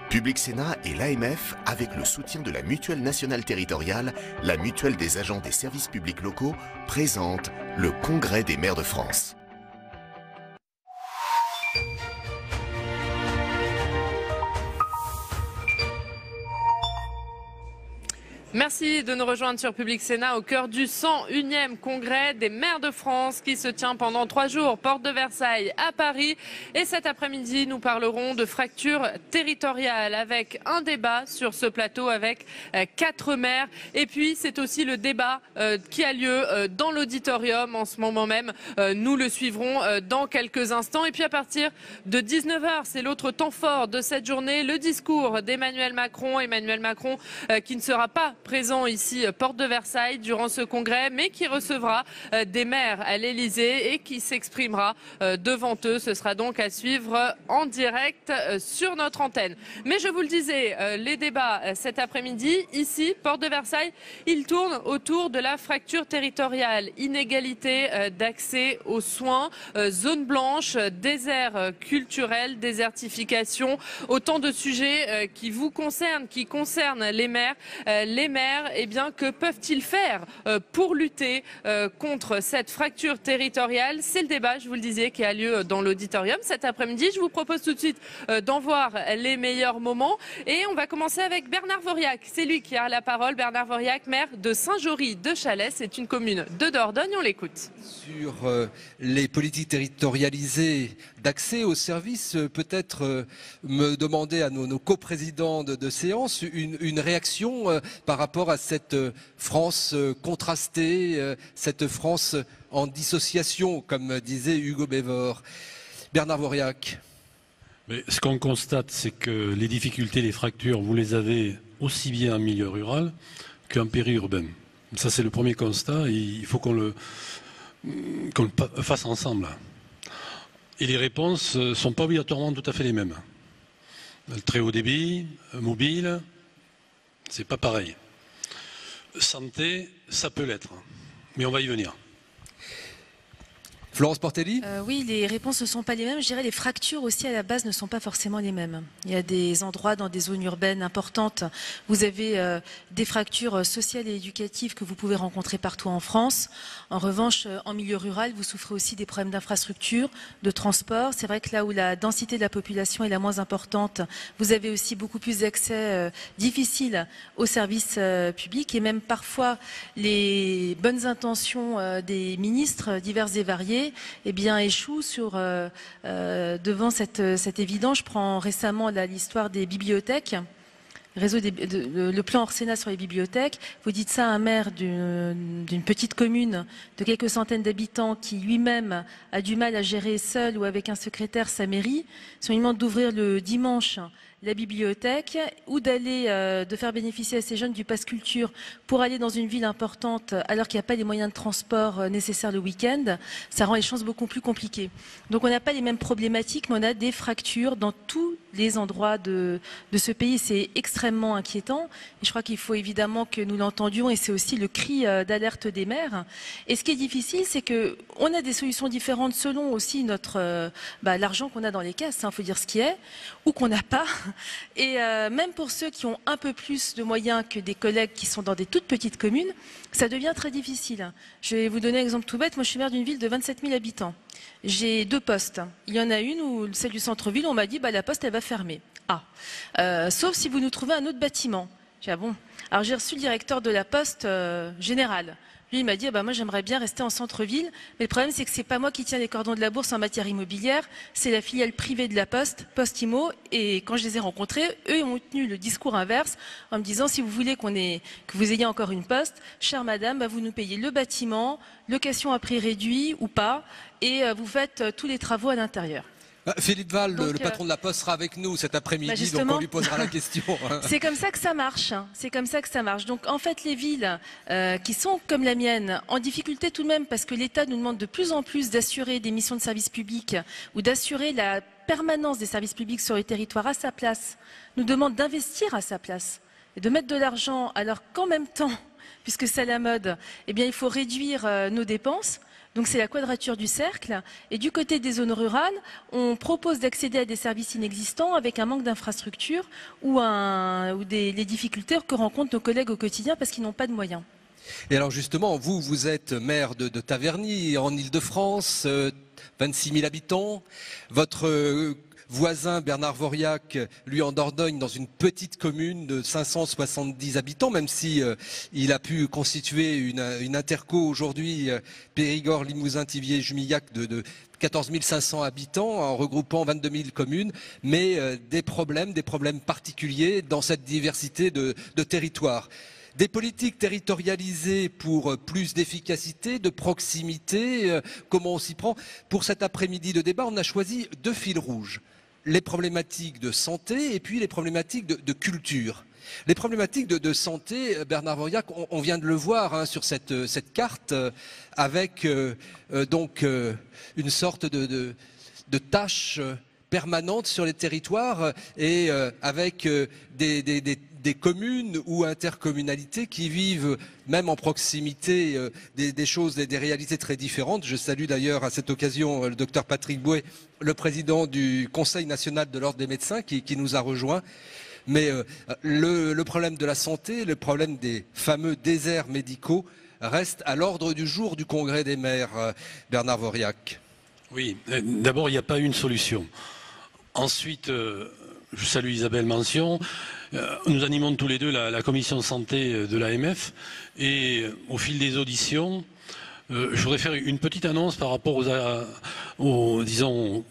Public Sénat et l'AMF, avec le soutien de la Mutuelle nationale territoriale, la Mutuelle des agents des services publics locaux, présentent le Congrès des maires de France. Merci de nous rejoindre sur Public Sénat au cœur du 101e congrès des maires de France qui se tient pendant 3 jours, porte de Versailles à Paris. Et cet après-midi, nous parlerons de fracture territoriale avec un débat sur ce plateau avec 4 maires. Et puis, c'est aussi le débat qui a lieu dans l'auditorium en ce moment même. Nous le suivrons dans quelques instants. Et puis, à partir de 19h, c'est l'autre temps fort de cette journée, le discours d'Emmanuel Macron. Emmanuel Macron qui ne sera pas présent ici, porte de Versailles, durant ce congrès, mais qui recevra des maires à l'Elysée et qui s'exprimera devant eux. Ce sera donc à suivre en direct sur notre antenne. Mais je vous le disais, les débats cet après-midi, ici, porte de Versailles, ils tournent autour de la fracture territoriale, inégalité d'accès aux soins, zone blanche, désert culturel, désertification, autant de sujets qui vous concernent, qui concernent les maires. Les maires, eh bien, que peuvent-ils faire pour lutter contre cette fracture territoriale? C'est le débat, je vous le disais, qui a lieu dans l'auditorium cet après-midi. Je vous propose tout de suite d'en voir les meilleurs moments. Et on va commencer avec Bernard Voriac. C'est lui qui a la parole. Bernard Voriac, maire de Saint-Jory de Chalais. C'est une commune de Dordogne. On l'écoute. Sur les politiques territorialisées d'accès aux services, peut-être me demander à nos coprésidents de séance une réaction par rapport à cette France contrastée, cette France en dissociation, comme disait Hugo Bévor. Bernard Voriac. Mais ce qu'on constate, c'est que les difficultés, les fractures, vous les avez aussi bien en milieu rural qu'en périurbain. Ça, c'est le premier constat et il faut qu'on le fasse ensemble. Et les réponses ne sont pas obligatoirement tout à fait les mêmes. Le très haut débit, mobile, c'est pas pareil. Santé, ça peut l'être, mais on va y venir. Florence Portelli. Oui, les réponses ne sont pas les mêmes. Je dirais les fractures aussi à la base ne sont pas forcément les mêmes. Il y a des endroits dans des zones urbaines importantes. Vous avez des fractures sociales et éducatives que vous pouvez rencontrer partout en France. En revanche, en milieu rural, vous souffrez aussi des problèmes d'infrastructure, de transport. C'est vrai que là où la densité de la population est la moins importante, vous avez aussi beaucoup plus d'accès difficile aux services publics et même parfois les bonnes intentions des ministres divers et variés eh bien, échoue devant cette évidence. Je prends récemment l'histoire des bibliothèques. Le plan Orsena sur les bibliothèques, vous dites ça à un maire d'une petite commune de quelques centaines d'habitants qui lui-même a du mal à gérer seul ou avec un secrétaire sa mairie. Si on lui demande d'ouvrir le dimanche la bibliothèque ou de faire bénéficier à ces jeunes du pass culture pour aller dans une ville importante alors qu'il n'y a pas les moyens de transport nécessaires le week-end, ça rend les choses beaucoup plus compliquées. Donc on n'a pas les mêmes problématiques, mais on a des fractures dans tous les endroits de ce pays. C'est extrêmement inquiétant et je crois qu'il faut évidemment que nous l'entendions et c'est aussi le cri d'alerte des maires. Et ce qui est difficile, c'est qu'on a des solutions différentes selon aussi l'argent qu'on a dans les caisses, faut dire ce qui est, ou qu'on n'a pas. Et même pour ceux qui ont un peu plus de moyens que des collègues qui sont dans des toutes petites communes, ça devient très difficile. Je vais vous donner un exemple tout bête. Moi, je suis maire d'une ville de 27 000 habitants. J'ai 2 postes. Il y en a une où, celle du centre-ville, on m'a dit la poste, elle va fermer. Sauf si vous nous trouvez un autre bâtiment. J'ai dit, ah bon. Alors j'ai reçu le directeur de la poste générale. Lui, il m'a dit, moi, j'aimerais bien rester en centre-ville. Mais le problème, c'est que c'est pas moi qui tiens les cordons de la bourse en matière immobilière. C'est la filiale privée de la Poste, Postimo. Et quand je les ai rencontrés, eux, ils ont tenu le discours inverse en me disant, si vous voulez que vous ayez encore une poste, chère madame, vous nous payez le bâtiment, location à prix réduit ou pas, et vous faites tous les travaux à l'intérieur. Philippe Val, le patron de la Poste, sera avec nous cet après-midi, donc on lui posera la question. C'est comme ça que ça marche. C'est comme ça que ça marche. Donc en fait, les villes qui sont comme la mienne, en difficulté tout de même, parce que l'État nous demande de plus en plus d'assurer des missions de service public ou d'assurer la permanence des services publics sur les territoires à sa place, nous demande d'investir à sa place et de mettre de l'argent, alors qu'en même temps, puisque c'est la mode, eh bien il faut réduire nos dépenses. Donc c'est la quadrature du cercle. Et du côté des zones rurales, on propose d'accéder à des services inexistants avec un manque d'infrastructures ou les difficultés que rencontrent nos collègues au quotidien parce qu'ils n'ont pas de moyens. Et alors justement, vous êtes maire de Taverny, en Île-de-France, 26 000 habitants. Votre voisin Bernard Voriac, lui en Dordogne, dans une petite commune de 570 habitants, même si il a pu constituer une interco aujourd'hui, Périgord, Limousin, Thiviers, Jumillac, de 14 500 habitants en regroupant 22 000 communes, mais des problèmes particuliers dans cette diversité de territoires. Des politiques territorialisées pour plus d'efficacité, de proximité, comment on s'y prend? Pour cet après-midi de débat, on a choisi 2 fils rouges. Les problématiques de santé et puis les problématiques de culture. Les problématiques de santé, Bernard Voriac, on vient de le voir hein, sur cette carte, avec donc une sorte de tâche permanente sur les territoires et avec des communes ou intercommunalités qui vivent même en proximité des choses, des réalités très différentes. Je salue d'ailleurs à cette occasion le docteur Patrick Bouet, le président du Conseil national de l'Ordre des médecins qui nous a rejoints. Mais le problème de la santé, le problème des fameux déserts médicaux reste à l'ordre du jour du Congrès des maires, Bernard Voriac. Oui, d'abord il n'y a pas une solution. Ensuite, je salue Isabelle Mention. Nous animons tous les deux la commission santé de l'AMF et au fil des auditions, je voudrais faire une petite annonce par rapport aux disons,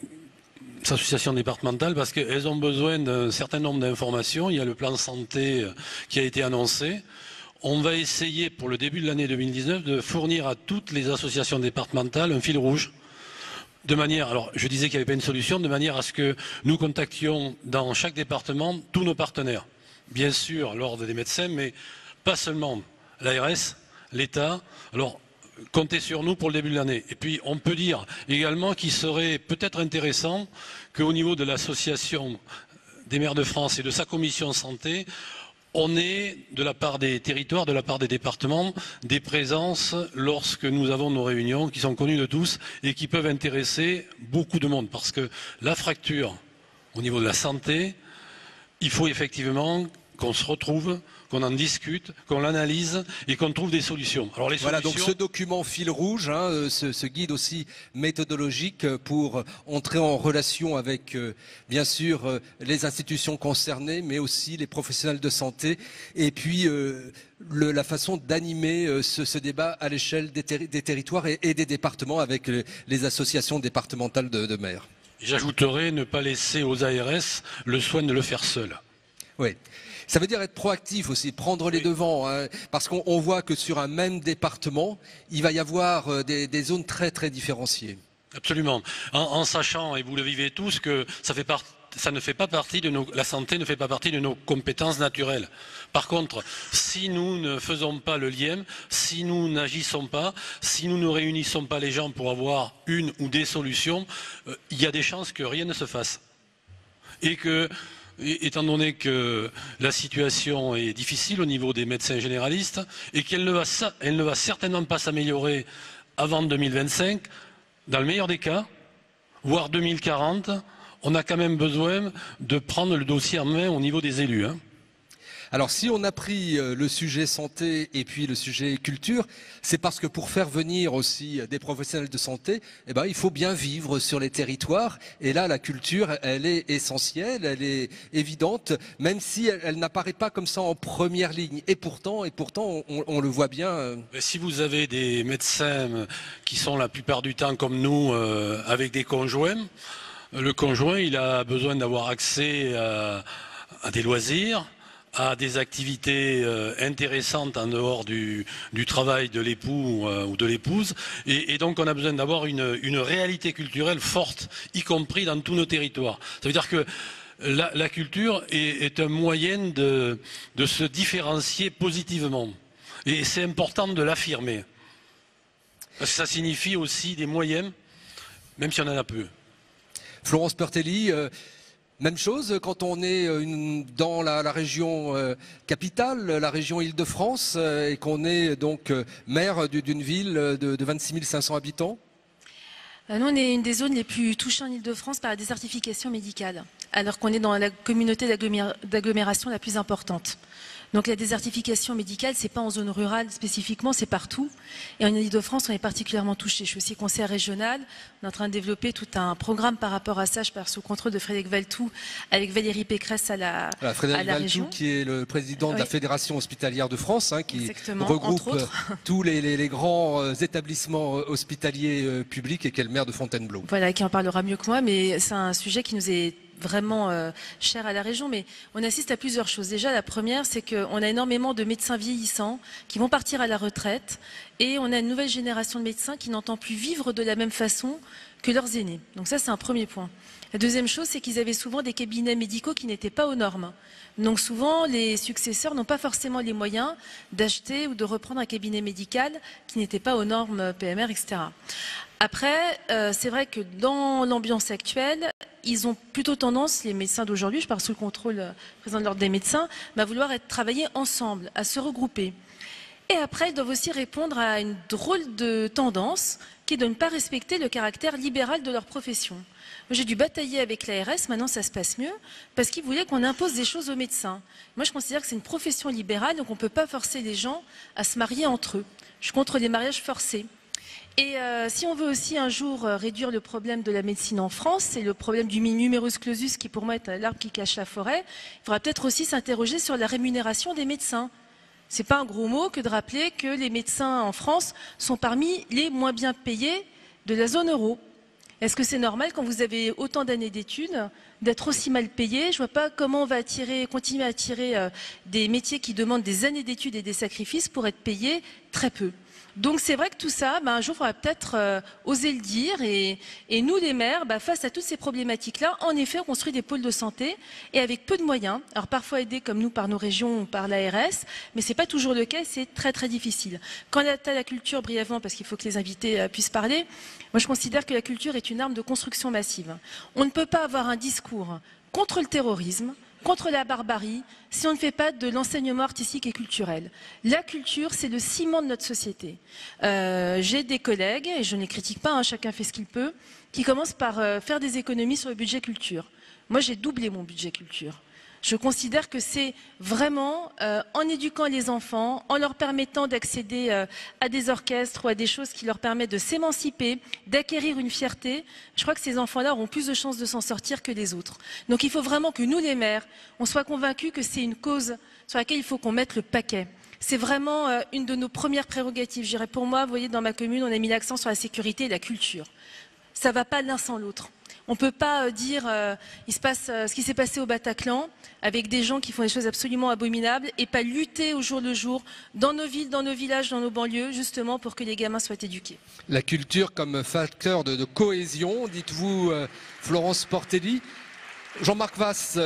associations départementales parce qu'elles ont besoin d'un certain nombre d'informations. Il y a le plan santé qui a été annoncé. On va essayer pour le début de l'année 2019 de fournir à toutes les associations départementales un fil rouge. De manière, alors je disais qu'il n'y avait pas une solution, de manière à ce que nous contactions dans chaque département tous nos partenaires. Bien sûr, l'ordre des médecins, mais pas seulement l'ARS, l'État. Alors, comptez sur nous pour le début de l'année. Et puis, on peut dire également qu'il serait peut-être intéressant qu'au niveau de l'association des maires de France et de sa commission santé, on ait, de la part des territoires, de la part des départements, des présences lorsque nous avons nos réunions qui sont connues de tous et qui peuvent intéresser beaucoup de monde. Parce que la fracture au niveau de la santé, il faut effectivement qu'on se retrouve, qu'on en discute, qu'on l'analyse et qu'on trouve des solutions. Alors, voilà donc ce document fil rouge, hein, ce guide aussi méthodologique pour entrer en relation avec bien sûr les institutions concernées, mais aussi les professionnels de santé et puis la façon d'animer ce débat à l'échelle des territoires et des départements avec les associations départementales de maires. J'ajouterais ne pas laisser aux ARS le soin de le faire seul. Oui. Ça veut dire être proactif aussi, prendre les devants, hein, parce qu'on voit que sur un même département, il va y avoir des zones très très différenciées. Absolument. En sachant, et vous le vivez tous, que ça ne fait pas partie de la santé ne fait pas partie de nos compétences naturelles. Par contre, si nous ne faisons pas le lien, si nous n'agissons pas, si nous ne réunissons pas les gens pour avoir une ou des solutions, il y a des chances que rien ne se fasse. Et que étant donné que la situation est difficile au niveau des médecins généralistes et qu'elle ne va certainement pas s'améliorer avant 2025, dans le meilleur des cas, voire 2040, on a quand même besoin de prendre le dossier en main au niveau des élus. Hein. Alors si on a pris le sujet santé et puis le sujet culture, c'est parce que pour faire venir aussi des professionnels de santé, eh ben, il faut bien vivre sur les territoires. Et là, la culture, elle est essentielle, elle est évidente, même si elle n'apparaît pas comme ça en première ligne. Et pourtant on le voit bien. Mais si vous avez des médecins qui sont la plupart du temps comme nous, avec des conjoints, le conjoint, il a besoin d'avoir accès à des loisirs, à des activités intéressantes en dehors du travail de l'époux ou de l'épouse. Et donc on a besoin d'avoir une réalité culturelle forte, y compris dans tous nos territoires. Ça veut dire que la culture est un moyen de se différencier positivement. Et c'est important de l'affirmer. Parce que ça signifie aussi des moyens, même si on en a peu. Florence Pertelli, Même chose quand on est dans la région capitale, la région Île-de-France, et qu'on est donc maire d'une ville de 26 500 habitants. Nous, on est une des zones les plus touchées en Île-de-France par la désertification médicale, alors qu'on est dans la communauté d'agglomération la plus importante. Donc la désertification médicale, c'est pas en zone rurale spécifiquement, c'est partout. Et en Île-de-France, on est particulièrement touché. Je suis aussi conseillère régionale. On est en train de développer tout un programme par rapport à ça. Je pars sous contrôle de Frédéric Valtou avec Valérie Pécresse à la région. Qui est le président de la Fédération hospitalière de France, qui Exactement, regroupe tous les grands établissements hospitaliers publics et qui est le maire de Fontainebleau. Voilà, qui en parlera mieux que moi, mais c'est un sujet qui nous est vraiment cher à la région, mais on assiste à plusieurs choses. Déjà, la première, c'est qu'on a énormément de médecins vieillissants qui vont partir à la retraite et on a une nouvelle génération de médecins qui n'entend plus vivre de la même façon que leurs aînés. Donc ça, c'est un premier point. La deuxième chose, c'est qu'ils avaient souvent des cabinets médicaux qui n'étaient pas aux normes. Donc souvent, les successeurs n'ont pas forcément les moyens d'acheter ou de reprendre un cabinet médical qui n'était pas aux normes PMR, etc. Après, c'est vrai que dans l'ambiance actuelle, ils ont plutôt tendance, les médecins d'aujourd'hui, je parle sous le contrôle du président de l'ordre des médecins, à vouloir travailler ensemble, à se regrouper. Et après, ils doivent aussi répondre à une drôle de tendance qui est de ne pas respecter le caractère libéral de leur profession. J'ai dû batailler avec l'ARS, maintenant ça se passe mieux, parce qu'ils voulaient qu'on impose des choses aux médecins. Moi, je considère que c'est une profession libérale, donc on ne peut pas forcer les gens à se marier entre eux. Je suis contre les mariages forcés. Et si on veut aussi un jour réduire le problème de la médecine en France, c'est le problème du numerus clausus qui pour moi est l'arbre qui cache la forêt, il faudra peut-être aussi s'interroger sur la rémunération des médecins. C'est pas un gros mot que de rappeler que les médecins en France sont parmi les moins bien payés de la zone euro. Est-ce que c'est normal quand vous avez autant d'années d'études d'être aussi mal payé? Je vois pas comment on va continuer à attirer des métiers qui demandent des années d'études et des sacrifices pour être payés très peu. Donc c'est vrai que tout ça, un jour, il faudra peut-être oser le dire. Et nous, les maires, face à toutes ces problématiques-là, en effet, on construit des pôles de santé et avec peu de moyens. Alors parfois aidés comme nous par nos régions ou par l'ARS, mais c'est pas toujours le cas, c'est très très difficile. Quant à la culture, brièvement, parce qu'il faut que les invités puissent parler, moi je considère que la culture est une arme de construction massive. On ne peut pas avoir un discours contre le terrorisme, contre la barbarie, si on ne fait pas de l'enseignement artistique et culturel. La culture, c'est le ciment de notre société. J'ai des collègues, et je ne les critique pas, chacun fait ce qu'il peut, qui commencent par faire des économies sur le budget culture. Moi, j'ai doublé mon budget culture. Je considère que c'est vraiment en éduquant les enfants, en leur permettant d'accéder à des orchestres ou à des choses qui leur permettent de s'émanciper, d'acquérir une fierté. Je crois que ces enfants-là auront plus de chances de s'en sortir que les autres. Donc il faut vraiment que nous, les maires, on soit convaincus que c'est une cause sur laquelle il faut qu'on mette le paquet. C'est vraiment une de nos premières prérogatives. Je dirais pour moi, vous voyez, dans ma commune, on a mis l'accent sur la sécurité et la culture. Ça ne va pas l'un sans l'autre. On ne peut pas dire il se passe ce qui s'est passé au Bataclan avec des gens qui font des choses absolument abominables et pas lutter au jour le jour dans nos villes, dans nos villages, dans nos banlieues, justement pour que les gamins soient éduqués. La culture comme facteur de cohésion, dites-vous Florence Portelli. Jean-Marc Vasse,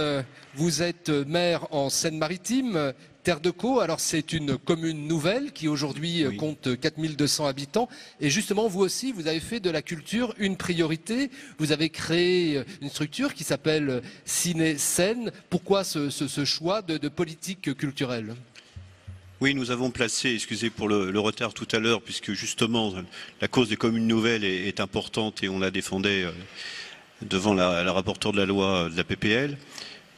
vous êtes maire en Seine-Maritime, Terre de Caux. Alors c'est une commune nouvelle qui aujourd'hui compte 4200 habitants. Et justement, vous aussi, vous avez fait de la culture une priorité. Vous avez créé une structure qui s'appelle Ciné Seine. Pourquoi ce choix de politique culturelle ? Oui, nous avons placé, excusez pour le retard tout à l'heure, puisque justement la cause des communes nouvelles est importante et on la défendait devant la rapporteure de la loi de la PPL.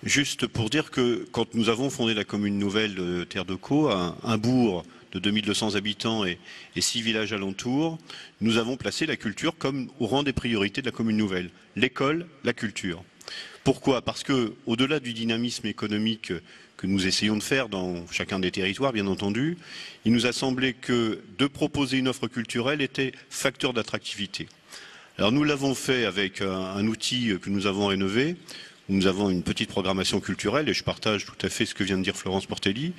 Juste pour dire que quand nous avons fondé la commune nouvelle de Terre de Caux, un bourg de 2200 habitants et 6 villages alentours, nous avons placé la culture comme au rang des priorités de la commune nouvelle. L'école, la culture. Pourquoi ? Parce que, au-delà du dynamisme économique que nous essayons de faire dans chacun des territoires, bien entendu, il nous a semblé que de proposer une offre culturelle était facteur d'attractivité. Alors nous l'avons fait avec un outil que nous avons rénové. Nous avons une petite programmation culturelle et je partage tout à fait ce que vient de dire Florence Portelli.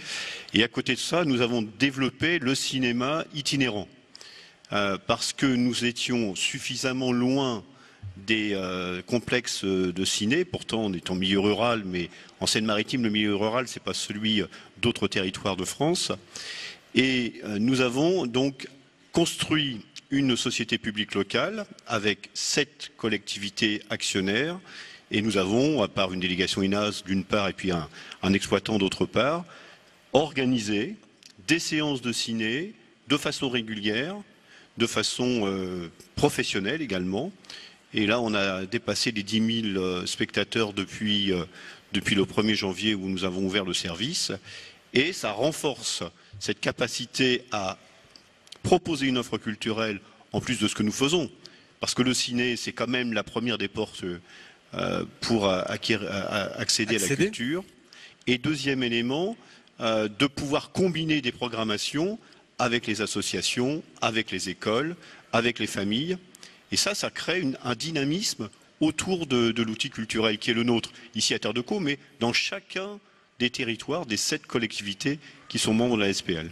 Et à côté de ça, nous avons développé le cinéma itinérant. Parce que nous étions suffisamment loin des complexes de ciné. Pourtant, on est en milieu rural, mais en Seine-Maritime, le milieu rural, ce n'est pas celui d'autres territoires de France. Et nous avons donc construit une société publique locale avec 7 collectivités actionnaires Et nous avons, à part une délégation INAS d'une part et puis un exploitant d'autre part, organisé des séances de ciné de façon régulière, de façon professionnelle également. Et là, on a dépassé les 10 000 spectateurs depuis le 1er janvier où nous avons ouvert le service. Et ça renforce cette capacité à proposer une offre culturelle en plus de ce que nous faisons. Parce que le ciné, c'est quand même la première des portes pour accéder à la culture. Et deuxième élément, de pouvoir combiner des programmations avec les associations, avec les écoles, avec les familles. Et ça crée un dynamisme autour de l'outil culturel qui est le nôtre, ici à Terre de Caux, mais dans chacun des territoires des 7 collectivités qui sont membres de la SPL.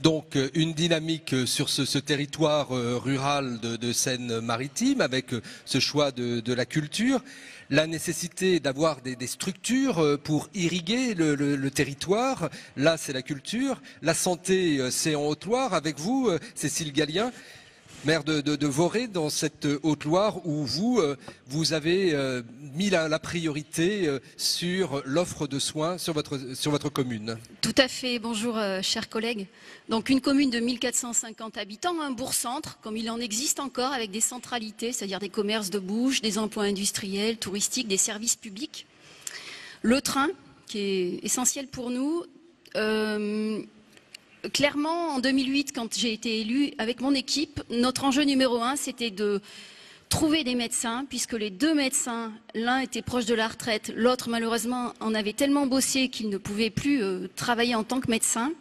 Donc une dynamique sur ce territoire rural de Seine-Maritime avec ce choix de la culture, la nécessité d'avoir des structures pour irriguer le territoire, là c'est la culture, la santé c'est en Haute-Loire avec vous Cécile Gallien, maire de Vorey dans cette Haute-Loire où vous avez mis la priorité sur l'offre de soins sur votre commune. Tout à fait, bonjour chers collègues. Donc une commune de 1450 habitants, un bourg-centre, comme il en existe encore, avec des centralités, c'est-à-dire des commerces de bouche, des emplois industriels, touristiques, des services publics. Le train, qui est essentiel pour nous. Clairement, en 2008, quand j'ai été élue avec mon équipe, notre enjeu numéro 1, c'était de trouver des médecins, puisque les 2 médecins, l'un était proche de la retraite, l'autre malheureusement en avait tellement bossé qu'il ne pouvait plus travailler en tant que médecin.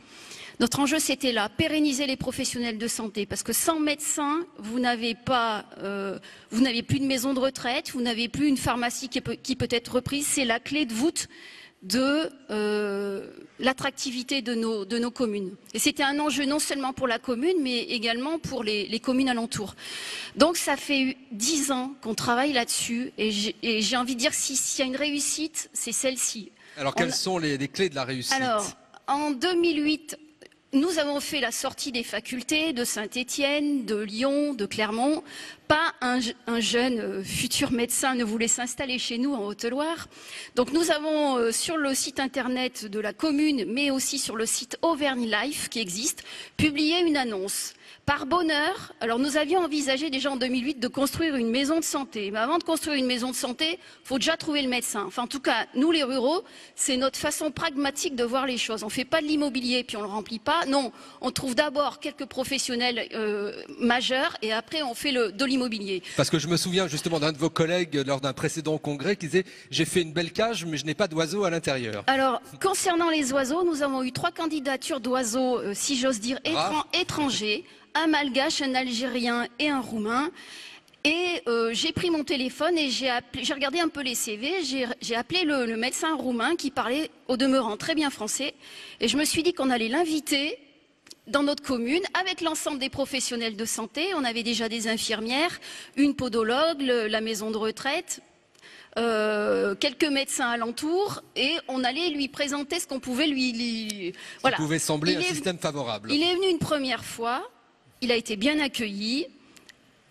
Notre enjeu, c'était là, pérenniser les professionnels de santé, parce que sans médecin, vous n'avez plus de maison de retraite, vous n'avez plus une pharmacie qui peut être reprise. C'est la clé de voûte de l'attractivité de nos communes. Et c'était un enjeu non seulement pour la commune, mais également pour les communes alentours. Donc ça fait 10 ans qu'on travaille là-dessus, et j'ai envie de dire, s'il y a une réussite, c'est celle-ci. Alors quelles sont les clés de la réussite? Alors, en 2008, nous avons fait la sortie des facultés de Saint-Étienne, de Lyon, de Clermont. Pas un jeune futur médecin ne voulait s'installer chez nous en Haute-Loire. Donc nous avons sur le site internet de la commune, mais aussi sur le site Auvergne Life qui existe, publié une annonce. Par bonheur, alors nous avions envisagé déjà en 2008 de construire une maison de santé. Mais avant de construire une maison de santé, il faut déjà trouver le médecin. Enfin, en tout cas, nous les ruraux, c'est notre façon pragmatique de voir les choses. On ne fait pas de l'immobilier puis on ne le remplit pas. Non, on trouve d'abord quelques professionnels majeurs et après on fait de l'immobilier. Parce que je me souviens justement d'un de vos collègues lors d'un précédent congrès qui disait « J'ai fait une belle cage mais je n'ai pas d'oiseaux à l'intérieur ». Alors, concernant les oiseaux, nous avons eu 3 candidatures d'oiseaux, si j'ose dire, étrangers. Un malgache, un algérien et un roumain. Et j'ai pris mon téléphone et j'ai regardé un peu les CV, j'ai appelé le médecin roumain qui parlait au demeurant très bien français. Et je me suis dit qu'on allait l'inviter dans notre commune avec l'ensemble des professionnels de santé. On avait déjà des infirmières, une podologue, la maison de retraite, quelques médecins alentours, et on allait lui présenter ce qu'on pouvait voilà. Ça pouvait sembler un système favorable. Il est venu une première fois. Il a été bien accueilli.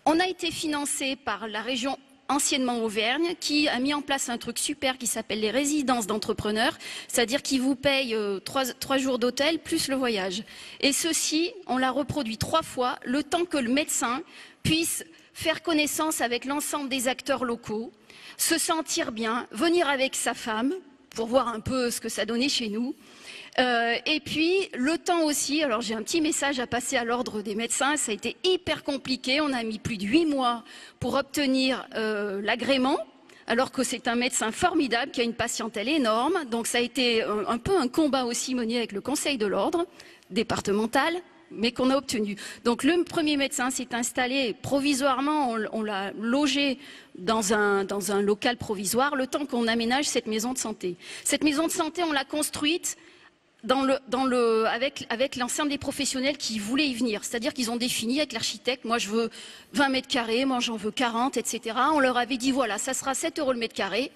On a été financé par la région anciennement Auvergne qui a mis en place un truc super qui s'appelle les résidences d'entrepreneurs, c'est-à-dire qu'ils vous payent 3 jours d'hôtel plus le voyage. Et ceci, on l'a reproduit 3 fois, le temps que le médecin puisse faire connaissance avec l'ensemble des acteurs locaux, se sentir bien, venir avec sa femme pour voir un peu ce que ça donnait chez nous. Et puis le temps aussi, alors j'ai un petit message à passer à l'ordre des médecins, ça a été hyper compliqué, on a mis plus de 8 mois pour obtenir l'agrément, alors que c'est un médecin formidable qui a une patientèle énorme, donc ça a été un peu un combat aussi mené avec le conseil de l'ordre départemental, mais qu'on a obtenu. Donc le premier médecin s'est installé provisoirement, on l'a logé dans un local provisoire, le temps qu'on aménage cette maison de santé. Cette maison de santé, on l'a construite avec l'ensemble des professionnels qui voulaient y venir. C'est-à-dire qu'ils ont défini avec l'architecte, moi je veux 20 mètres carrés, moi j'en veux 40, etc. On leur avait dit voilà, ça sera 7 € le mètre carré.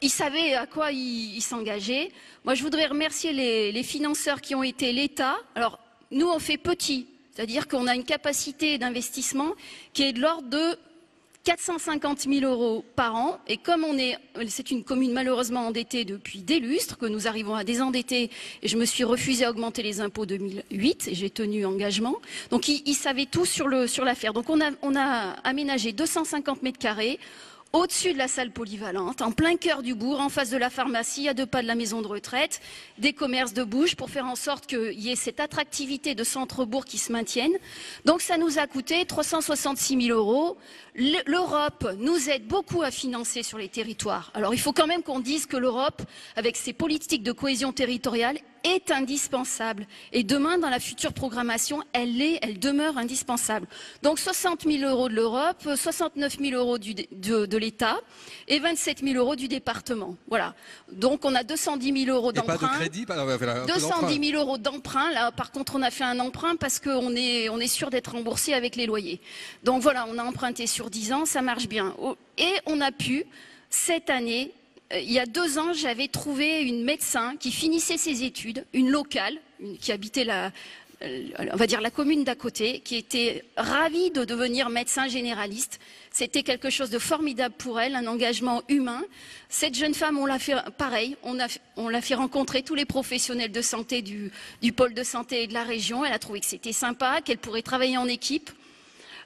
Ils savaient à quoi ils s'engageaient. Moi je voudrais remercier les financeurs qui ont été l'État. Alors nous on fait petit, c'est-à-dire qu'on a une capacité d'investissement qui est de l'ordre de 450 000 € par an. Et comme c'est une commune malheureusement endettée depuis des lustres, que nous arrivons à désendetter, et je me suis refusée à augmenter les impôts 2008, et j'ai tenu engagement. Donc ils savaient tout sur l'affaire. Donc on a aménagé 250 mètres carrés, au-dessus de la salle polyvalente, en plein cœur du bourg, en face de la pharmacie, à 2 pas de la maison de retraite, des commerces de bouche pour faire en sorte qu'il y ait cette attractivité de centre-bourg qui se maintienne. Donc ça nous a coûté 366 000 €. L'Europe nous aide beaucoup à financer sur les territoires. Alors il faut quand même qu'on dise que l'Europe, avec ses politiques de cohésion territoriale, est indispensable. Et demain, dans la future programmation, elle demeure indispensable. Donc 60 000 € de l'Europe, 69 000 € de l'État et 27 000 € du département. Voilà. Donc on a 210 000 € d'emprunt. Pas de crédit, 210 000 € d'emprunt. Là, par contre, on a fait un emprunt parce qu'on est sûr d'être remboursé avec les loyers. Donc voilà, on a emprunté sur 10 ans, ça marche bien. Et on a pu, cette année, il y a 2 ans, j'avais trouvé une médecin qui finissait ses études, une locale, qui habitait on va dire la commune d'à côté, qui était ravie de devenir médecin généraliste. C'était quelque chose de formidable pour elle, un engagement humain. Cette jeune femme, on l'a fait pareil, on l'a fait rencontrer tous les professionnels de santé du pôle de santé et de la région. Elle a trouvé que c'était sympa, qu'elle pourrait travailler en équipe.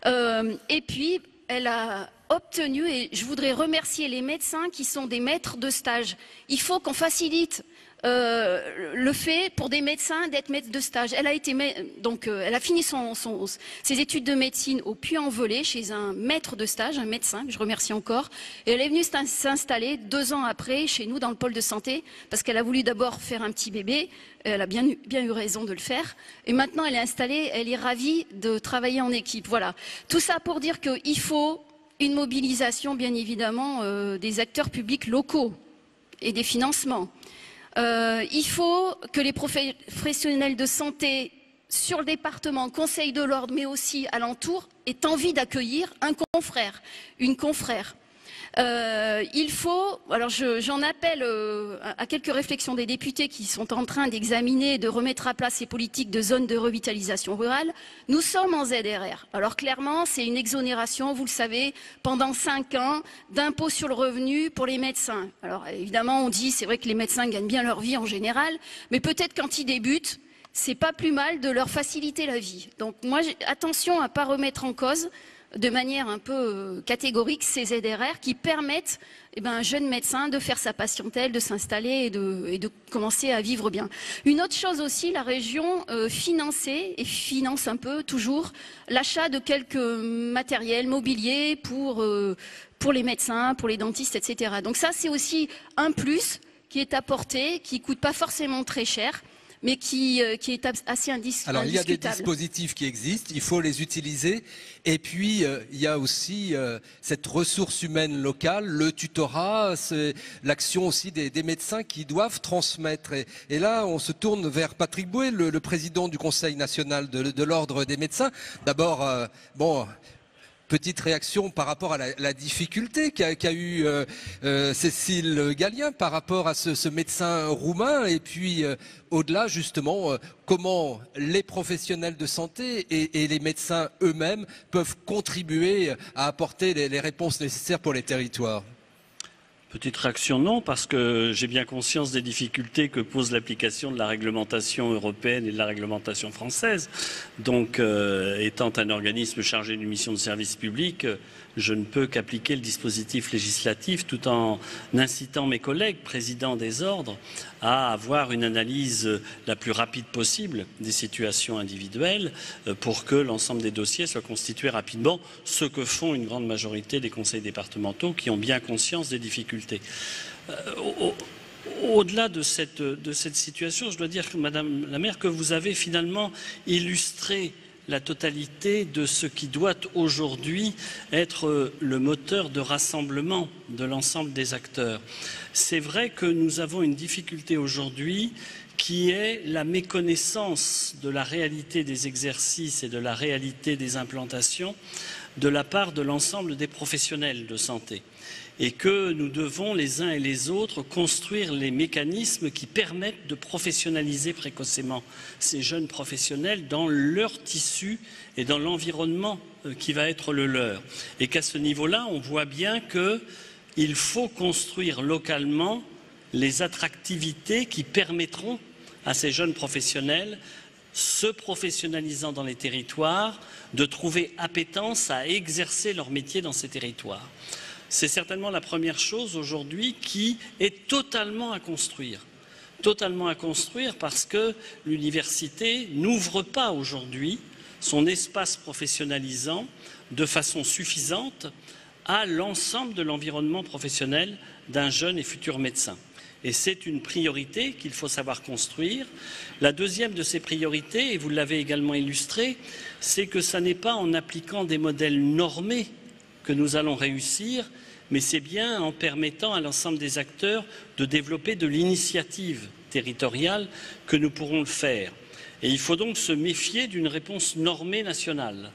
Et puis, elle a obtenu, et je voudrais remercier les médecins qui sont des maîtres de stage. Il faut qu'on facilite le fait pour des médecins d'être maîtres de stage. Elle a fini ses études de médecine au Puy-en-Velay chez un maître de stage, un médecin que je remercie encore. Et elle est venue s'installer 2 ans après chez nous dans le pôle de santé parce qu'elle a voulu d'abord faire un petit bébé. Elle a bien eu raison de le faire. Et maintenant, elle est installée, elle est ravie de travailler en équipe. Voilà. Tout ça pour dire qu'il faut une mobilisation, bien évidemment, des acteurs publics locaux et des financements. Il faut que les professionnels de santé sur le département, Conseil de l'Ordre, mais aussi alentour, aient envie d'accueillir un confrère, une confrère. Il faut, alors j'en appelle à quelques réflexions des députés qui sont en train d'examiner et de remettre à plat ces politiques de zones de revitalisation rurale. Nous sommes en ZRR. Alors clairement, c'est une exonération, vous le savez, pendant 5 ans d'impôt sur le revenu pour les médecins. Alors évidemment, on dit, c'est vrai que les médecins gagnent bien leur vie en général, mais peut-être quand ils débutent, c'est pas plus mal de leur faciliter la vie. Donc moi, attention à ne pas remettre en cause de manière un peu catégorique ces ZRR qui permettent à un jeune médecin de faire sa patientèle, de s'installer et de commencer à vivre bien. Une autre chose aussi, la région finançait et finance un peu toujours l'achat de quelques matériels mobiliers pour les médecins, pour les dentistes, etc. Donc ça, c'est aussi un plus qui est apporté, qui ne coûte pas forcément très cher, mais qui est assez indiscutable. Alors il y a des dispositifs qui existent, il faut les utiliser. Et puis il y a aussi cette ressource humaine locale, le tutorat, l'action aussi des médecins qui doivent transmettre. Et là, on se tourne vers Patrick Bouet, le président du Conseil national de l'Ordre des médecins. D'abord, petite réaction par rapport à la difficulté qu'a eu Cécile Gallien par rapport à ce médecin roumain et puis au-delà justement comment les professionnels de santé et les médecins eux-mêmes peuvent contribuer à apporter les réponses nécessaires pour les territoires. Petite réaction non, parce que j'ai bien conscience des difficultés que pose l'application de la réglementation européenne et de la réglementation française. Donc, étant un organisme chargé d'une mission de service public, je ne peux qu'appliquer le dispositif législatif tout en incitant mes collègues, présidents des ordres, à avoir une analyse la plus rapide possible des situations individuelles pour que l'ensemble des dossiers soient constitués rapidement, ce que font une grande majorité des conseils départementaux qui ont bien conscience des difficultés. Au-delà de cette situation, je dois dire, Madame la maire, que vous avez finalement illustré la totalité de ce qui doit aujourd'hui être le moteur de rassemblement de l'ensemble des acteurs. C'est vrai que nous avons une difficulté aujourd'hui qui est la méconnaissance de la réalité des exercices et de la réalité des implantations de la part de l'ensemble des professionnels de santé. et que nous devons les uns et les autres construire les mécanismes qui permettent de professionnaliser précocement ces jeunes professionnels dans leur tissu et dans l'environnement qui va être le leur. Et qu'à ce niveau-là, on voit bien qu'il faut construire localement les attractivités qui permettront à ces jeunes professionnels, se professionnalisant dans les territoires, de trouver appétence à exercer leur métier dans ces territoires. C'est certainement la première chose aujourd'hui qui est totalement à construire. Totalement à construire parce que l'université n'ouvre pas aujourd'hui son espace professionnalisant de façon suffisante à l'ensemble de l'environnement professionnel d'un jeune et futur médecin. Et c'est une priorité qu'il faut savoir construire. La deuxième de ces priorités, et vous l'avez également illustré, c'est que ce n'est pas en appliquant des modèles normés que nous allons réussir, mais c'est bien en permettant à l'ensemble des acteurs de développer de l'initiative territoriale que nous pourrons le faire. Et il faut donc se méfier d'une réponse normée nationale.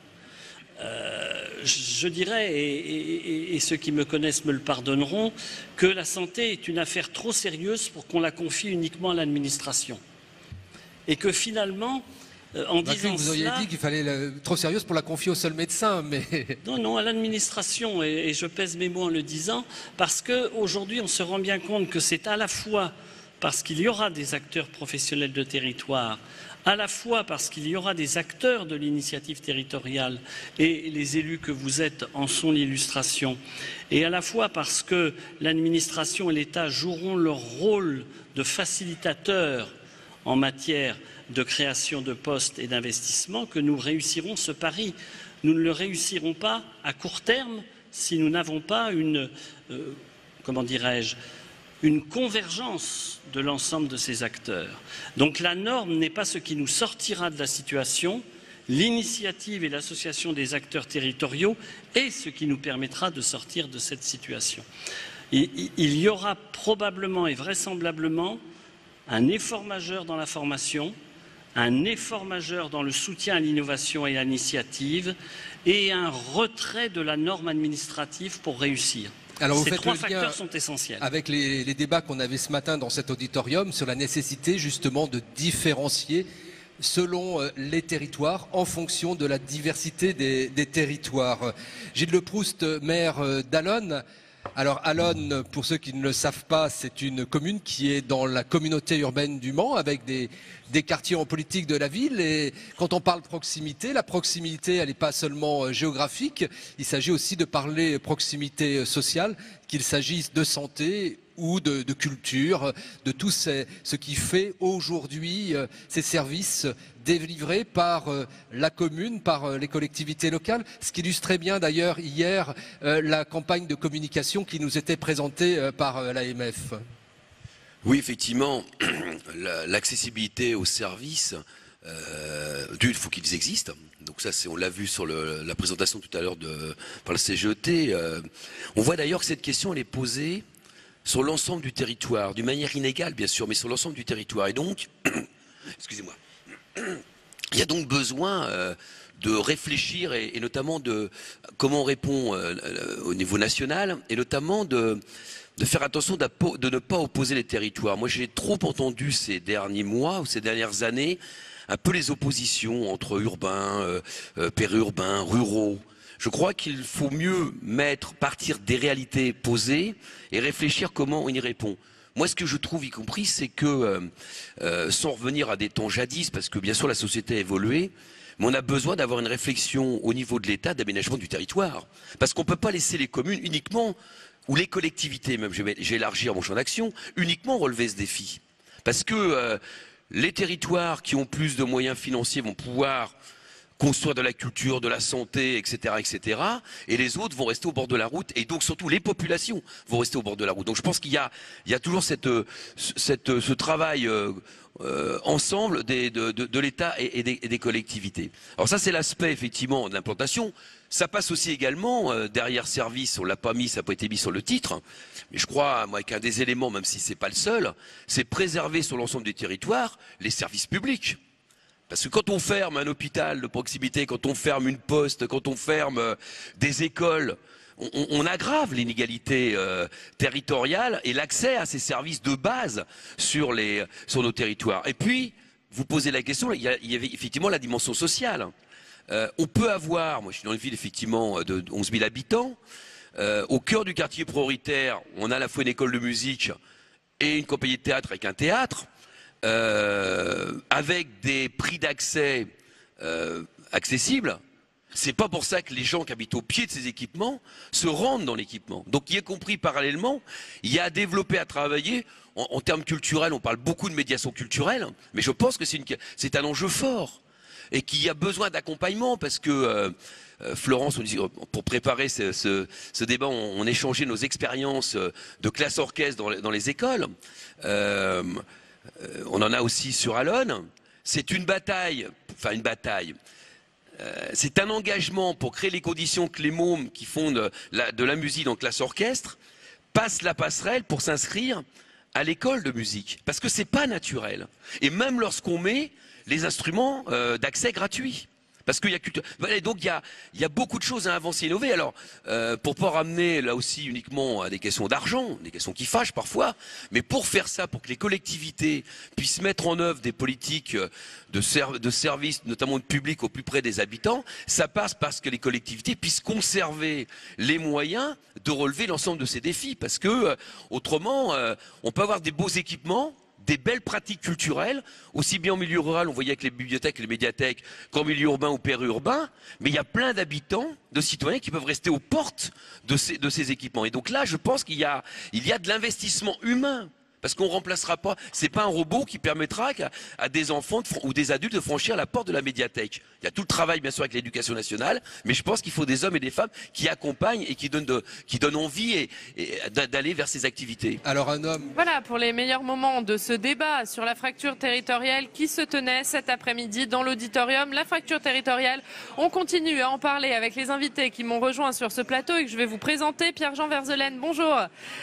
Je dirais, et ceux qui me connaissent me le pardonneront, que la santé est une affaire trop sérieuse pour qu'on la confie uniquement à l'administration. Et que finalement, en disant vous auriez dit qu'il fallait trop sérieuse pour la confier au seul médecin, mais... Non, à l'administration, et je pèse mes mots en le disant, parce qu'aujourd'hui, on se rend bien compte que c'est à la fois parce qu'il y aura des acteurs professionnels de territoire, à la fois parce qu'il y aura des acteurs de l'initiative territoriale, et les élus que vous êtes en sont l'illustration, et à la fois parce que l'administration et l'État joueront leur rôle de facilitateur en matière de création de postes et d'investissement, que nous réussirons ce pari. Nous ne le réussirons pas à court terme si nous n'avons pas une convergence de l'ensemble de ces acteurs. Donc la norme n'est pas ce qui nous sortira de la situation, l'initiative et l'association des acteurs territoriaux est ce qui nous permettra de sortir de cette situation. Il y aura probablement et vraisemblablement un effort majeur dans la formation, un effort majeur dans le soutien à l'innovation et à l'initiative et un retrait de la norme administrative pour réussir. Alors vous Ces faites trois le facteurs lien sont essentiels. avec les débats qu'on avait ce matin dans cet auditorium sur la nécessité justement de différencier selon les territoires en fonction de la diversité des territoires. Gilles Le Proust, maire d'Allonnes. Alors Allonnes, pour ceux qui ne le savent pas, c'est une commune qui est dans la communauté urbaine du Mans avec des quartiers en politique de la ville. Et quand on parle proximité, la proximité, elle n'est pas seulement géographique, il s'agit aussi de parler proximité sociale, qu'il s'agisse de santé ou de culture, de tout ce qui fait aujourd'hui ces services délivrés par la commune, par les collectivités locales, ce qui illustre très bien d'ailleurs hier la campagne de communication qui nous était présentée par l'AMF. Oui, effectivement, l'accessibilité aux services, il faut qu'ils existent. Donc ça, on l'a vu sur la présentation tout à l'heure par le CGET. On voit d'ailleurs que cette question, elle est posée sur l'ensemble du territoire, d'une manière inégale bien sûr, mais sur l'ensemble du territoire. Et donc, excusez-moi, il y a donc besoin de réfléchir et notamment de comment on répond au niveau national et notamment de faire attention de ne pas opposer les territoires. Moi j'ai trop entendu ces derniers mois ou ces dernières années un peu les oppositions entre urbains, périurbains, ruraux. Je crois qu'il faut mieux partir des réalités posées et réfléchir comment on y répond. Moi, ce que je trouve, y compris, c'est que, sans revenir à des temps jadis, parce que bien sûr la société a évolué, mais on a besoin d'avoir une réflexion au niveau de l'État d'aménagement du territoire. Parce qu'on ne peut pas laisser les communes uniquement, ou les collectivités, même je vais élargir mon champ d'action, uniquement relever ce défi. Parce que les territoires qui ont plus de moyens financiers vont pouvoir construire de la culture, de la santé, etc., etc. Et les autres vont rester au bord de la route. Et donc, surtout, les populations vont rester au bord de la route. Donc, je pense qu'il y a toujours ce travail ensemble de l'État et des collectivités. Alors ça, c'est l'aspect, effectivement, de l'implantation. Ça passe aussi également, derrière service, on ne l'a pas mis, ça n'a pas été mis sur le titre. Mais je crois, moi, qu'un des éléments, même si ce n'est pas le seul, c'est préserver sur l'ensemble du territoire les services publics. Parce que quand on ferme un hôpital de proximité, quand on ferme une poste, quand on ferme des écoles, on aggrave l'inégalité territoriale et l'accès à ces services de base sur nos territoires. Et puis, vous posez la question, il y avait effectivement la dimension sociale. On peut avoir, moi je suis dans une ville effectivement de 11 000 habitants, au cœur du quartier prioritaire, on a à la fois une école de musique et une compagnie de théâtre avec un théâtre, avec des prix d'accès accessibles. C'est pas pour ça que les gens qui habitent au pied de ces équipements se rendent dans l'équipement. Donc, y compris parallèlement, il y a à développer, à travailler. En termes culturels, on parle beaucoup de médiation culturelle, mais je pense que c'est un enjeu fort et qu'il y a besoin d'accompagnement parce que Florence, pour préparer ce débat, on échangeait nos expériences de classe orchestre dans les écoles. On en a aussi sur Allonne. C'est une bataille, c'est un engagement pour créer les conditions que les mômes qui font de la musique en classe orchestre passent la passerelle pour s'inscrire à l'école de musique. Parce que c'est pas naturel. Et même lorsqu'on met les instruments d'accès gratuits. Parce qu'il y a culture. Donc il y a beaucoup de choses à avancer et innover. Alors, pour pas ramener là aussi uniquement à des questions d'argent, des questions qui fâchent parfois, mais pour faire ça, pour que les collectivités puissent mettre en œuvre des politiques de services, notamment de public au plus près des habitants, ça passe parce que les collectivités puissent conserver les moyens de relever l'ensemble de ces défis. Parce que autrement, on peut avoir des beaux équipements, des belles pratiques culturelles, aussi bien en milieu rural, on voyait avec les bibliothèques et les médiathèques, qu'en milieu urbain ou périurbain, mais il y a plein d'habitants, de citoyens qui peuvent rester aux portes de ces équipements. Et donc là, je pense qu'il y a de l'investissement humain. Parce qu'on ne remplacera pas, c'est pas un robot qui permettra à des enfants ou des adultes de franchir la porte de la médiathèque. Il y a tout le travail bien sûr avec l'éducation nationale, mais je pense qu'il faut des hommes et des femmes qui accompagnent et qui donnent envie d'aller vers ces activités. Alors un homme... Voilà pour les meilleurs moments de ce débat sur la fracture territoriale qui se tenait cet après-midi dans l'auditorium. La fracture territoriale, on continue à en parler avec les invités qui m'ont rejoint sur ce plateau et que je vais vous présenter. Pierre-Jean Verzelaine, bonjour.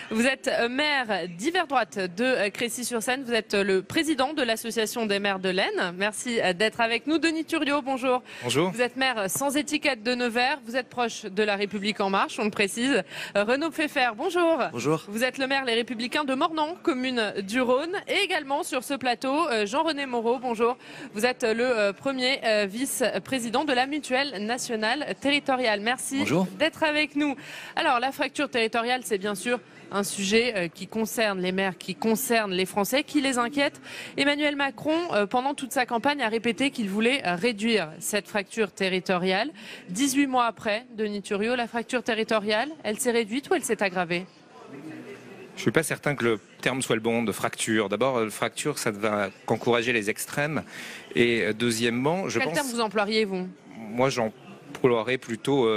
Vous êtes maire d'Yverdroite de Crécy-sur-Seine. Vous êtes le président de l'association des maires de l'Aisne. Merci d'être avec nous. Denis Thuriot, bonjour. Bonjour. Vous êtes maire sans étiquette de Nevers. Vous êtes proche de La République En Marche, on le précise. Renaud Pfeffer, bonjour. Bonjour. Vous êtes le maire Les Républicains de Mornan, commune du Rhône. Et également sur ce plateau, Jean-René Moreau, bonjour. Vous êtes le premier vice-président de la Mutuelle nationale territoriale. Merci d'être avec nous. Alors, la fracture territoriale, c'est bien sûr un sujet qui concerne les maires, qui concerne les Français, qui les inquiète. Emmanuel Macron, pendant toute sa campagne, a répété qu'il voulait réduire cette fracture territoriale. 18 mois après, Denis Thuriot, la fracture territoriale, elle s'est réduite ou elle s'est aggravée ? Je ne suis pas certain que le terme soit le bon de fracture. D'abord, fracture, ça ne va qu'encourager les extrêmes. Et deuxièmement, je pense... Quel terme vous emploiriez, vous ? Moi, j'emploierais plutôt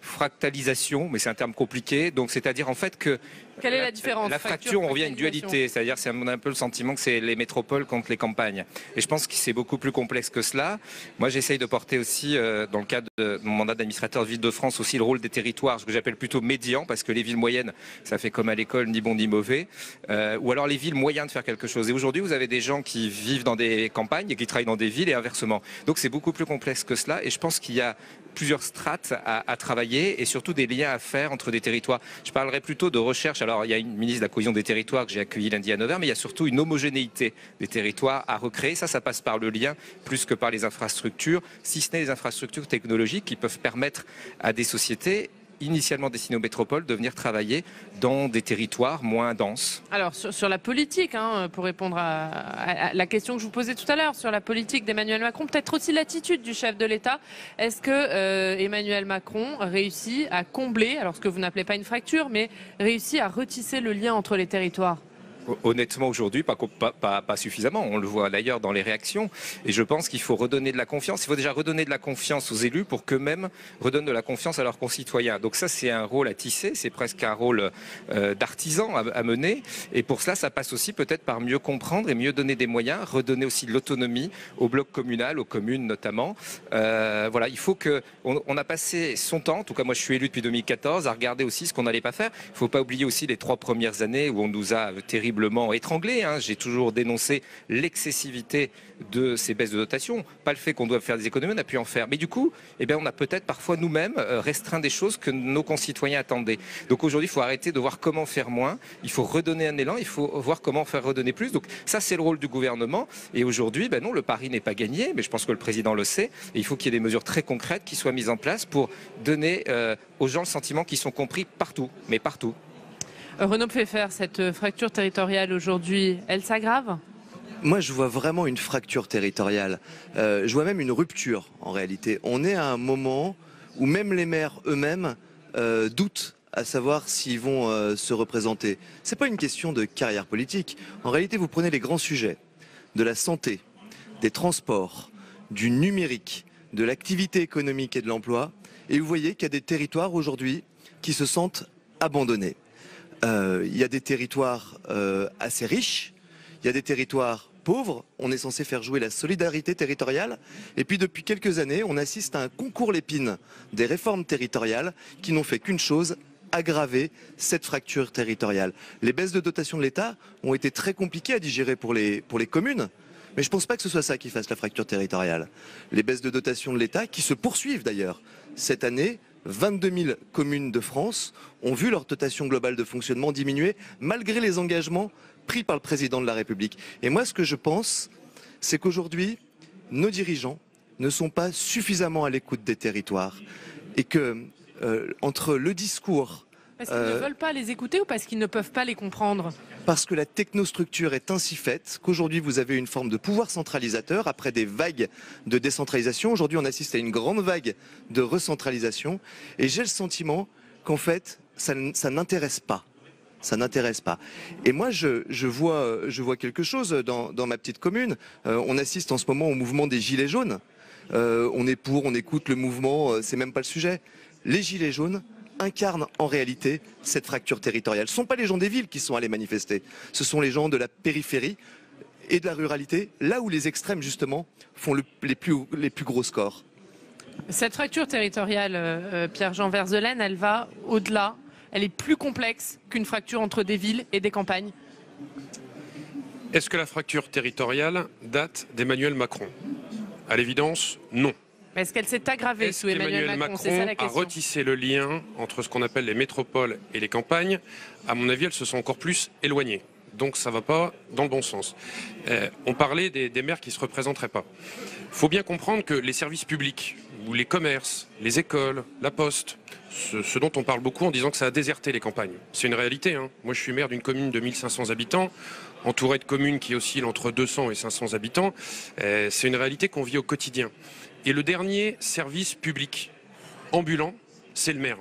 fractalisation, mais c'est un terme compliqué. Donc, c'est-à-dire en fait que... Quelle est la différence ? La fracture, on revient à une dualité, c'est-à-dire on a un peu le sentiment que c'est les métropoles contre les campagnes. Et je pense que c'est beaucoup plus complexe que cela. Moi, j'essaye de porter aussi, dans le cadre de mon mandat d'administrateur de Ville-de-France, aussi le rôle des territoires, ce que j'appelle plutôt médian, parce que les villes moyennes, ça fait comme à l'école, ni bon ni mauvais. Ou alors les villes moyennes de faire quelque chose. Et aujourd'hui, vous avez des gens qui vivent dans des campagnes et qui travaillent dans des villes et inversement. Donc c'est beaucoup plus complexe que cela. Et je pense qu'il y a plusieurs strates à travailler et surtout des liens à faire entre des territoires. Je parlerai plutôt de recherche. Alors, il y a une ministre de la cohésion des territoires que j'ai accueillie lundi à Nevers, mais il y a surtout une homogénéité des territoires à recréer. Ça passe par le lien plus que par les infrastructures, si ce n'est les infrastructures technologiques qui peuvent permettre à des sociétés initialement destinées aux métropoles de venir travailler dans des territoires moins denses. Alors sur la politique, pour répondre à la question que je vous posais tout à l'heure, sur la politique d'Emmanuel Macron, peut-être aussi l'attitude du chef de l'État. Est-ce que Emmanuel Macron réussit à combler, alors ce que vous n'appelez pas une fracture, mais réussit à retisser le lien entre les territoires ? Honnêtement, aujourd'hui, pas suffisamment. On le voit d'ailleurs dans les réactions. Et je pense qu'il faut redonner de la confiance. Il faut déjà redonner de la confiance aux élus pour qu'eux-mêmes redonnent de la confiance à leurs concitoyens. Donc ça, c'est un rôle à tisser. C'est presque un rôle d'artisan à mener. Et pour cela, ça passe aussi peut-être par mieux comprendre et mieux donner des moyens, redonner aussi de l'autonomie au bloc communal, aux communes notamment. Voilà, il faut que... On a passé son temps, en tout cas moi je suis élu depuis 2014, à regarder aussi ce qu'on n'allait pas faire. Il ne faut pas oublier aussi les 3 premières années où on nous a terriblement visiblement étranglé. J'ai toujours dénoncé l'excessivité de ces baisses de dotation, pas le fait qu'on doive faire des économies, on a pu en faire. Mais du coup, on a peut-être parfois nous-mêmes restreint des choses que nos concitoyens attendaient. Donc aujourd'hui, il faut arrêter de voir comment faire moins, il faut redonner un élan, il faut voir comment faire redonner plus. Donc ça, c'est le rôle du gouvernement. Et aujourd'hui, non, le pari n'est pas gagné, mais je pense que le président le sait. Et il faut qu'il y ait des mesures très concrètes qui soient mises en place pour donner aux gens le sentiment qu'ils sont compris partout, mais partout. Renaud Pfeffer, cette fracture territoriale aujourd'hui, elle s'aggrave ? Moi, je vois vraiment une fracture territoriale. Je vois même une rupture, en réalité. On est à un moment où même les maires eux-mêmes doutent à savoir s'ils vont se représenter. C'est pas une question de carrière politique. En réalité, vous prenez les grands sujets de la santé, des transports, du numérique, de l'activité économique et de l'emploi, et vous voyez qu'il y a des territoires aujourd'hui qui se sentent abandonnés. Il y a des territoires assez riches, il y a des territoires pauvres, on est censé faire jouer la solidarité territoriale, et puis depuis quelques années, on assiste à un concours Lépine des réformes territoriales qui n'ont fait qu'une chose, aggraver cette fracture territoriale. Les baisses de dotation de l'État ont été très compliquées à digérer pour les communes, mais je ne pense pas que ce soit ça qui fasse la fracture territoriale. Les baisses de dotation de l'État, qui se poursuivent d'ailleurs, cette année, 22 000 communes de France ont vu leur dotation globale de fonctionnement diminuer malgré les engagements pris par le président de la République. Et moi, ce que je pense, c'est qu'aujourd'hui, nos dirigeants ne sont pas suffisamment à l'écoute des territoires et que entre le discours... Parce qu'ils ne veulent pas les écouter ou parce qu'ils ne peuvent pas les comprendre ? Parce que la technostructure est ainsi faite qu'aujourd'hui vous avez une forme de pouvoir centralisateur après des vagues de décentralisation. Aujourd'hui on assiste à une grande vague de recentralisation et j'ai le sentiment qu'en fait ça n'intéresse pas. Ça n'intéresse pas. Et moi je vois quelque chose dans ma petite commune. On assiste en ce moment au mouvement des Gilets jaunes. On est pour, on écoute le mouvement, c'est même pas le sujet. Les Gilets jaunes incarnent en réalité cette fracture territoriale. Ce ne sont pas les gens des villes qui sont allés manifester, ce sont les gens de la périphérie et de la ruralité, là où les extrêmes justement font les plus gros scores. Cette fracture territoriale, Pierre-Jean Verzelen, elle va au-delà, elle est plus complexe qu'une fracture entre des villes et des campagnes. Est-ce que la fracture territoriale date d'Emmanuel Macron? À l'évidence, non. Est-ce qu'elle s'est aggravée sous Emmanuel Macron? C'est ça la question. A retissé le lien entre ce qu'on appelle les métropoles et les campagnes. À mon avis, elles se sont encore plus éloignées. Donc ça ne va pas dans le bon sens. On parlait des maires qui ne se représenteraient pas. Il faut bien comprendre que les services publics, ou les commerces, les écoles, la poste, ce dont on parle beaucoup en disant que ça a déserté les campagnes. C'est une réalité. Moi, je suis maire d'une commune de 1500 habitants, entouré de communes qui oscillent entre 200 et 500 habitants. C'est une réalité qu'on vit au quotidien. Et le dernier service public ambulant, c'est le maire.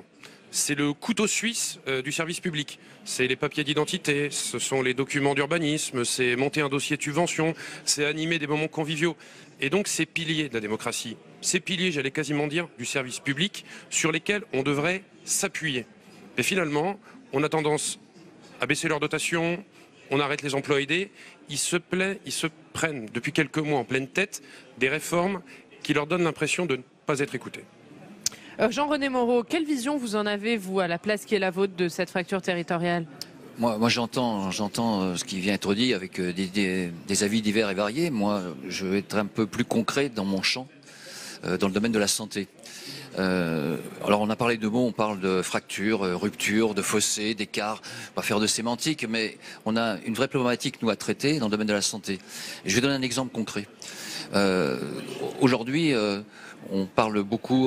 C'est le couteau suisse du service public. C'est les papiers d'identité, ce sont les documents d'urbanisme, c'est monter un dossier de subvention, c'est animer des moments conviviaux. Et donc ces piliers de la démocratie, ces piliers, j'allais quasiment dire, du service public, sur lesquels on devrait s'appuyer. Et finalement, on a tendance à baisser leur dotation, on arrête les emplois aidés, ils se prennent depuis quelques mois en pleine tête des réformes qui leur donnent l'impression de ne pas être écoutés. Jean-René Moreau, quelle vision vous en avez, vous, à la place qui est la vôtre de cette fracture territoriale? Moi j'entends ce qui vient être dit avec des avis divers et variés. Moi, je vais être un peu plus concret dans mon champ, dans le domaine de la santé. Alors on a parlé de mots, on parle de fracture, rupture, de fossé, d'écart, on va faire de sémantique, mais on a une vraie problématique, nous, à traiter dans le domaine de la santé. Et je vais donner un exemple concret. Aujourd'hui, on parle beaucoup